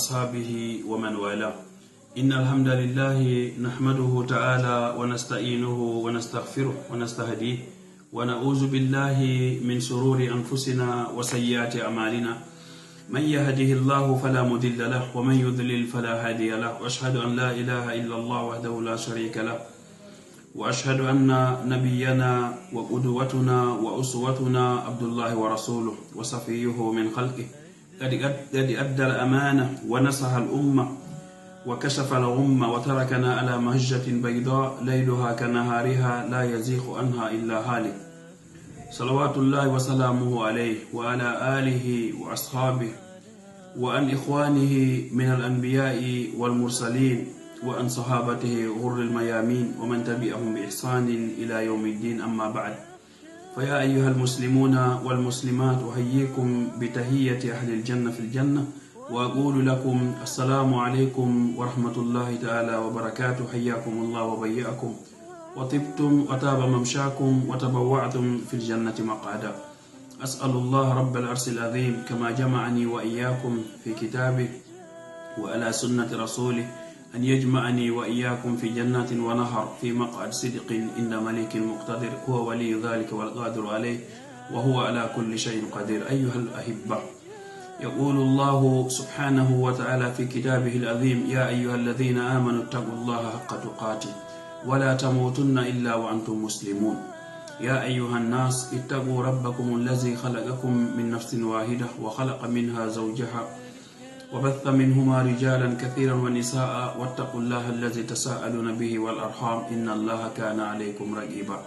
وأصحابه ومن والاه. إن الحمد لله نحمده تعالى ونستعينه ونستغفره ونستهديه ونعوذ بالله من شرور أنفسنا وسيئات أعمالنا. من يهده الله فلا مضل له ومن يضلل فلا هادي له، وأشهد أن لا إله إلا الله وحده لا شريك له، وأشهد أن نبينا وقدوتنا وأسوتنا عبد الله ورسوله وصفيه من خلقه، قد أدى الأمانة ونصح الأمة وكشف الغمة وتركنا على مهجة بيضاء ليلها كنهارها لا يزيغ عنها إلا هالك، صلوات الله وسلامه عليه وعلى آله وأصحابه وأن إخوانه من الأنبياء والمرسلين وأن صحابته غر الميامين ومن تبعهم بإحسان إلى يوم الدين. أما بعد، فيا أيها المسلمون والمسلمات، أحييكم بتحية أهل الجنة في الجنة، وأقول لكم السلام عليكم ورحمة الله تعالى وبركاته. حياكم الله وبيئكم وطبتم وتاب ممشاكم وتبوعتم في الجنة مقعدا. أسأل الله رب العرش العظيم كما جمعني وإياكم في كتابه وعلى سنة رسوله أن يجمعني وإياكم في جنات ونهر في مقعد صدق عند ملك مقتدر، هو ولي ذلك والقادر عليه وهو على كل شيء قدير. أيها الأحبة، يقول الله سبحانه وتعالى في كتابه العظيم: يا أيها الذين آمنوا اتقوا الله حق تقاته ولا تموتن إلا وأنتم مسلمون. يا أيها الناس اتقوا ربكم الذي خلقكم من نفس واحدة وخلق منها زوجها وبث منهما رجالا كثيرا ونساء، واتقوا الله الذي تساءلون به والأرحام إن الله كان عليكم رقيبا.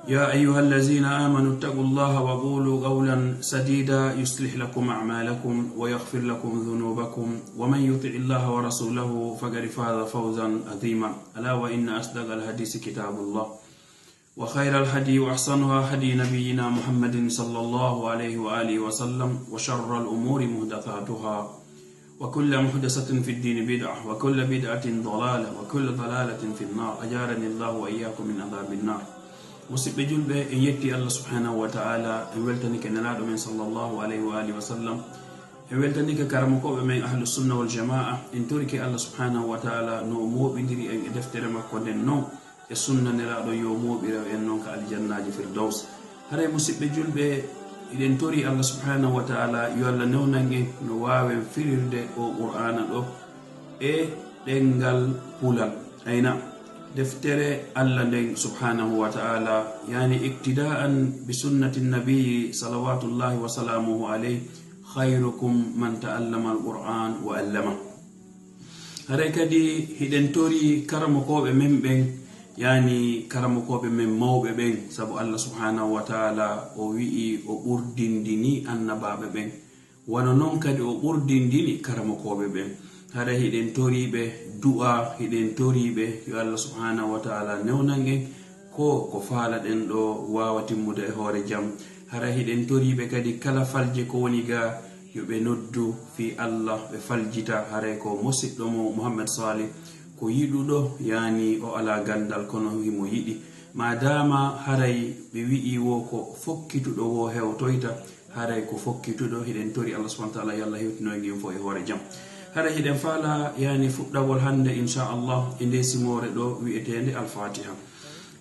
يا أيها الذين آمنوا اتقوا الله وقولوا قولا سديدا يصلح لكم أعمالكم ويغفر لكم ذنوبكم، ومن يطع الله ورسوله فقد فاز فوزا عظيما. ألا وإن أصدق الحديث كتاب الله، وخير الهدي وأحسنها هدي نبينا محمد صلى الله عليه وآله وسلم، وشر الأمور محدثاتها، وكل محدثة في الدين بدعة، وكل بدعة ضلالة، وكل ضلالة في النار. أجارني الله وإياكم من عذاب النار. مسبب جلبة إن يتي الله سبحانه وتعالى إن ولتنك نلاد من صلى الله عليه وآله وسلم، إن ولتنك كرمكوب من أهل السنة والجماعة، إن ترك الله سبحانه وتعالى نومو بندري أن دفتر مكود النوم السنة نلاد يومو برا إنك الجنة فردوس. هذا مسبب جلبة إذن تري الله سبحانه وتعالى يلا نونانجي نواوي فريرد أو قرآن أو دنجال بولال أين دفتر الله سبحانه وتعالى، يعني اقتداء بسنة النبي صلوات الله وسلامه عليه، خيركم من تعلم القرآن وعلمه. هذا كدي هدن توري كرمكوب من بين، يعني كرمكوب من موب بين، سبو الله سبحانه وتعالى ووئي وقردين ديني النباب بين، وننون كدي وقردين ديني كرمكوب بين. هذا هدن توري به du'a hiden toribe yo Allah subhanahu wa ta'ala newnangen ko faala den do wawa timmude e hoore jam. hara hiden toribe kadi kala falje ko woni ga yo be noddu fi Allah be faljita, hare ko musiddo mo Muhammad Salih ko yidudo, yani o ala gandal kono himo yidi, madama haray be wi'i wo ko fokkitudo wo hewtoyta, haray ko fokkitudo hiden tori Allah subhanahu wa ta'ala yalla hewtino ngem fo e hoore jam. hara hiɗen faala yani fuɗɗagol hande inchallah e nde simore ɗo wi'etende alfatiha.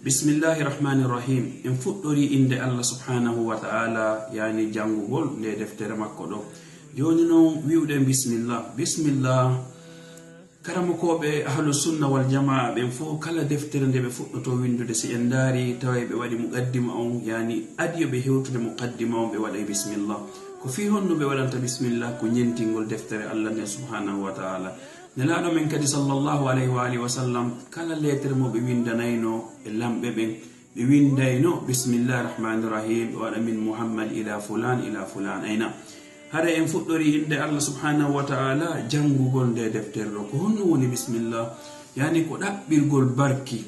bismillahi rahmani rahim. en fuɗɗori inde Allah subhanahu wa ta'ala, yani jangugol nde deftere makko ɗo. joni noon wiwɗen bismillah. bismillah karamokoɓe ahlu sunna wal jamaa ɓen fo kala deftere nde ɓe fuɗɗoto windude, si en daari tawa ɓe waɗi muqaddima on, yani adiyo ɓe hewtude muqaddima on ɓe waɗa bismillah. ko fi honno ɓe waɗanta bismillah ko ñentingol deftere Allah nde subhanahu wa ta'ala. nelaɗo men kadi sallallahu alayhi wa alihi wa sallam kala lettere mo ɓe windanayno e lamɓe ɓen ɓe windayno bismillahi rahmani rahim, ɓe waɗa min muhammad ila fulan ila fulan. ayna hara en fuɗɗori inde Allah subhanahu wa ta'ala jangugol nde deftere ɗo. ko honno woni bismillah? yani ko ɗaɓɓirgol barki,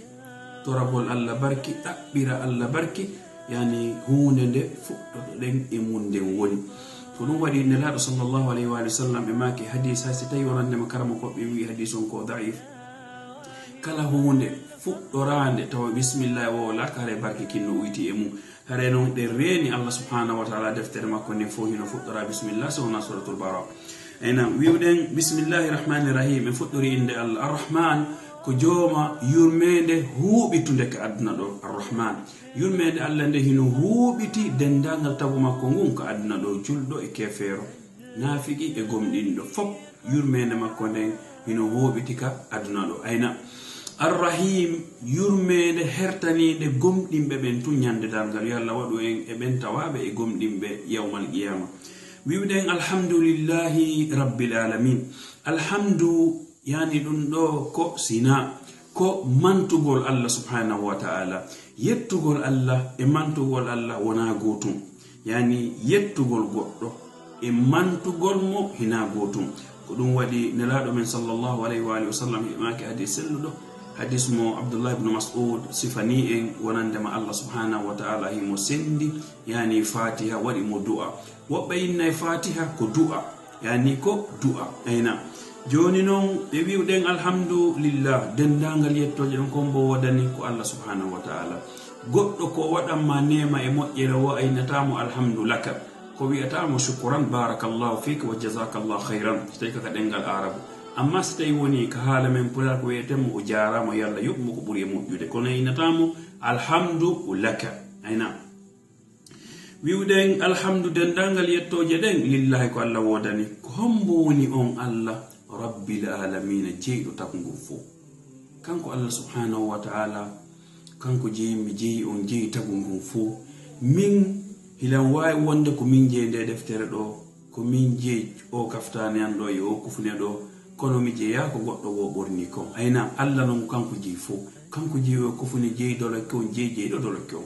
torabol Allah barki, ɗaɓɓira Allah barki, yani hunde nde fuɗɗoɗen e munden woni. ko ɗum waɗi nelaɗo sallallahu alayhi wa sallam e maki hadis, hay si tawi wonandema karama koɓe wi hadis on ko daif, kala hunde fuɗɗorande tawa bismillah wo wala kare barke kinno uyti e mum. hare non ɗen reeni Allah subhanahu wa ta'ala deftere makko nden fo hino fuɗɗora bismillah, so wona suratul bara. ayna wiwden bismillahir rahmanir rahim fudduri inde Allah arrahman ko jooma yurmede huubitunde ka aduna do arrahman yurmede Allah nde hino huubiti dendangal tabu makko ngun ka aduna do juldo e kefero nafiki e gomdindo fop yurmede makko nden hino huubiti ka aduna do ayna arrahim yurmede hertanide gomdimbe ben tu nyande dalgal yalla wadu en e ben tawabe e gomdimbe yawmal qiyamah wiwden alhamdulillahi rabbil alamin alhamdu yani dun do ko sina ko mantugol Allah subhanahu wa ta'ala yettugol Allah e mantugol Allah wona gotum yani yettugol goddo e mantugol mo hina gotum ko dum wadi nelado men sallallahu alaihi wa alihi wasallam maki hadith selludo hadith mo Abdullah ibn Mas'ud sifani en wonande ma Allah subhanahu wa ta'ala himo sendi yani fatiha wadi mo du'a wo bayna fatiha ko du'a yani ko du'a ayna joni non be wiwden alhamdulillah dendangal yettoje don kombo wadani ko Allah subhanahu wa ta'ala goddo ko wadamma nema e mojjere wo aynatamo alhamdulillah ko wi'atamo shukran barakallahu fik wa jazakallahu khairan tay ka dengal arabu amma stay woni ka hala men pula ko yetemo o jarama yalla yobmo ko buri mojjude kono aynatamo alhamdulillah ayna wiwden alhamdu dendangal yettoje den lillahi ko Allah wodani ko hombo woni on Allah rabbil alamin jeydo takungo fu kanko Allah subhanahu wa ta'ala kanko jeymi jeyi on jeyi tagungo fu min hilan way wonde ko min jeyde deftere do ko min jeyi o kaftane an do yo kufune do kono mi jeya ko goddo wo borni ko ayna Allah non kanko jeyi fu kanko jeyi o kufune jeyi dolo ko jeyi do dolo ko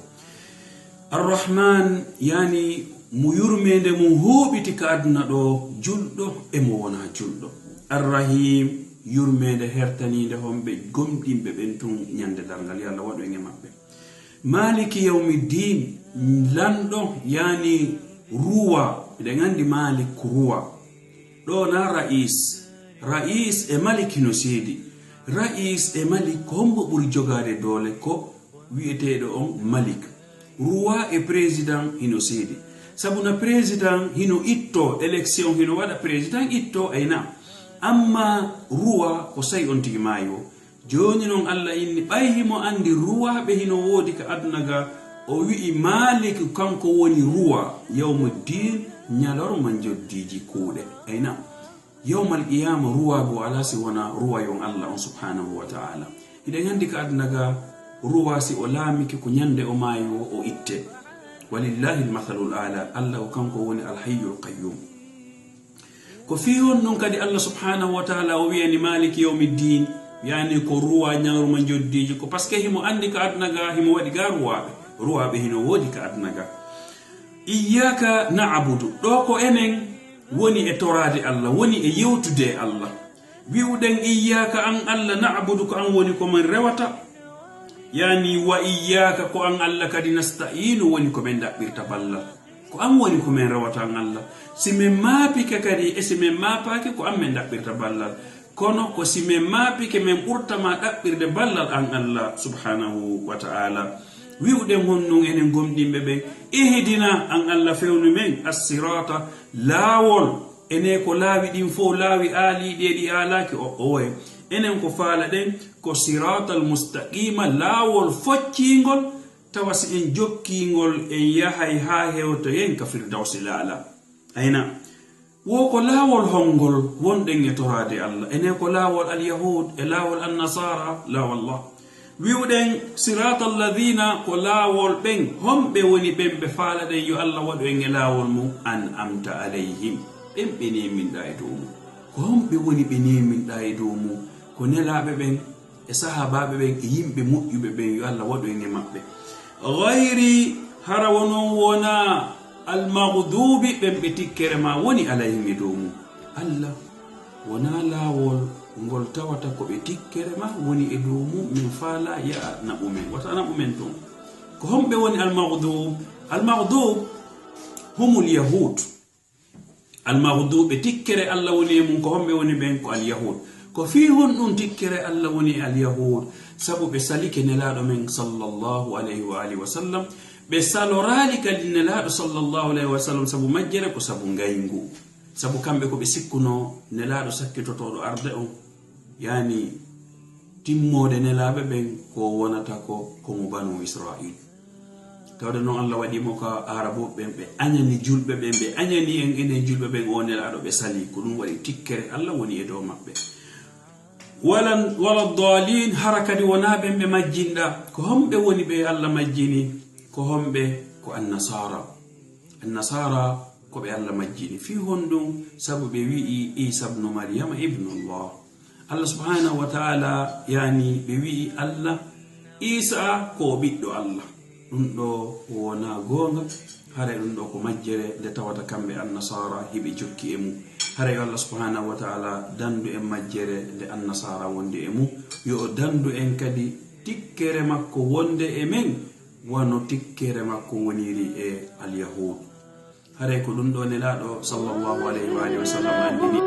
arrahman yani mu yurmede mu hobiti ka aduna do juldo e mo wona juldo arrahim yurmede hertanide hombe gomdimbe ben tun nyande dalgal yalla wado en mabbe maliki yawmiddin lando yani ruwa de ngandi malik ruwa do na rais e maliki no sedi rais e malik hombo buri jogade dole ko wi'etedo on malik ruwa e president hino sedi sabuna president hino itto election hino wada president itto ayna amma ruwa ko sai on tigi mayo joni non Allah inni bayhimo andi ruwa be hino wodi ka aduna ga o wi malik kanko woni ruwa yawmuddin nyaloro man joddiji kuude ayna yawmal qiyamah ruwa go ala si wana ruwa yon Allah subhanahu wa ta'ala ide ngandi ka aduna ga ruwa si o lamiki ko nyande o mayo o itte walillahi almathalul ala Allah kanko woni alhayyul qayyum ko fiyon non kadi Allah subhanahu wa ta'ala o wi'ani maliki yawmiddin yani ko ruwa nyaaru man joddiji ko paske himo andi ka aduna ga himo wadi ga ruwa be hino wodi ka aduna ga iyyaka na'budu do ko enen woni e torade Allah woni e yewtude Allah wi'uden iyyaka an Allah na'budu ko an woni ko man rewata yani wa iyyaka ko an Allah kadi nasta'inu woni ko ben dabbirta ballal ko am woni ko men rawata Allah si men maapike kadi e si men maapake ko am men dabbirta ballal kono ko si men maapike men ɓurtama dabbirde ballal an Allah subhanahu wa ta'ala wi'uden honnon enen gomdimbe be ihdina an Allah fewnu men as-sirata lawol ene ko laawi din fo laawi ali di alaki o enen ko faala den ko siratal mustaqima lawol foccingol tawasi en jokkingol en yahay ha hewto yen ka firdausi laala ayna wo ko lawol hongol wonden e torade Allah ene ko lawol al yahud e lawol an nasara la wallah wiwden siratal ladina ko lawol ben hombe woni bembe faala den yo Allah wado en e lawol mu an amta alayhim ben bene min da e do mu ko hombe woni bene min da e do mu ko nelabe ben e sahababe ben e yimbe moƴƴube ben yo Allah wado en e mabbe غيري هرونون ونا المغضوب بمبتكر ما وني عليهم دوم الله ونا لاول ngol tawata ko be tikkere ma woni e doomu min fala ya na umen wata na umen ton ko hombe woni al maghdub humul yahud al maghdub be tikkere Allah woni mun ko hombe woni ben ko al yahud ko fi hon dun tikkere Allah woni al yahud sabu be salike nelado men sallallahu alaihi wa alihi wasallam be salorali kal nelado sallallahu alaihi wasallam sabu majjere ko sabu ngayngu sabu kambe ko be sikkuno nelaado sakkitotodo arde on yani timmode nelaabe ben ko wonata ko mo banu Israil tawde non Allah wadi mo ka arabo ben be anyani julbe ben be anyani en ene julbe ben o nelaado be sali ko dum wadi tikkere Allah woni e do mabbe wala dalin harakati wona ben be majjinda ko hombe woni be Allah majjini ko hombe ko annasara ko be Allah majjini fi hondum sabu be wi Isa ibn Maryam ibn Allah subhanahu wa ta'ala yani be wi Allah Isa ko biddo Allah dum do wona gonga hare dum do ko majjere de tawata kambe annasara hibi jokki emu hare Allah subhanahu wa ta'ala dandu en majjere de annasara wonde emu yo dandu en kadi tikkere makko wonde e men wano tikkere makko woniri e al yahud hare ko dum do nelaado sallallahu alaihi wa sallam andini